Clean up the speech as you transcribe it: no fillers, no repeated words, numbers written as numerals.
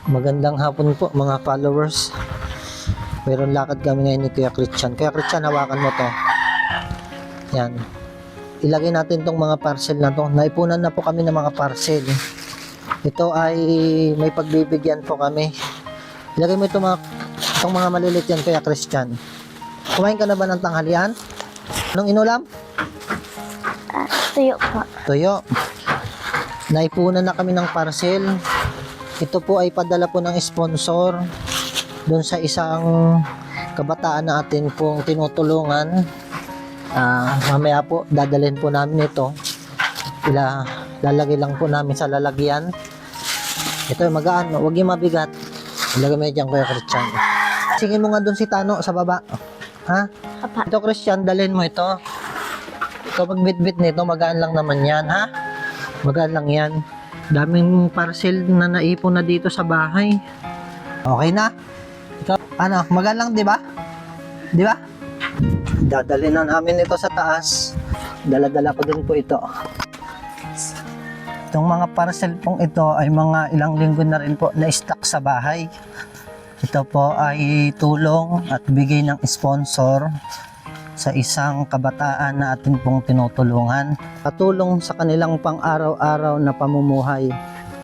Magandang hapon po mga followers. Meron lakad kami ngayon ni Kuya Christian. Kuya Christian, hawakan mo to. Yan. Ilagay natin tong mga parcel na to. Naipunan na po kami ng mga parcel. Ito ay may pagbibigyan po kami. Ilagay mo itong mga maliliit yan, Kuya Christian. Kumain ka na ba ng tanghalian? Anong inulam? Tuyo po. Tuyo. Naipunan na kami ng parcel. Ito po ay padala po ng sponsor doon sa isang kabataan na atin pong tinutulungan. Mamaya po dadalhin po namin ito. Lalagay lang po namin sa lalagyan. Ito ay magaan, huwag yung mabigat. Ilagay mo dyan, Kuya Christian. Singin mo nga doon si Tano sa baba. Ha? Apa. Ito, Christian, dalhin mo ito. Ito, pagbitbit nito, magaan lang naman yan, ha? Magaan lang yan. Daming parcel na naipon na dito sa bahay. Okay na? Ito, ano, magaan lang, di ba? Di ba? Dadalhin na namin ito sa taas. Dala-dala ko din po ito. Itong mga parcel pong ito ay mga ilang linggo na rin po na stock sa bahay. Ito po ay tulong at bigay ng sponsor sa isang kabataan na atin pong tinutulungan. Patulong sa kanilang pang-araw-araw na pamumuhay.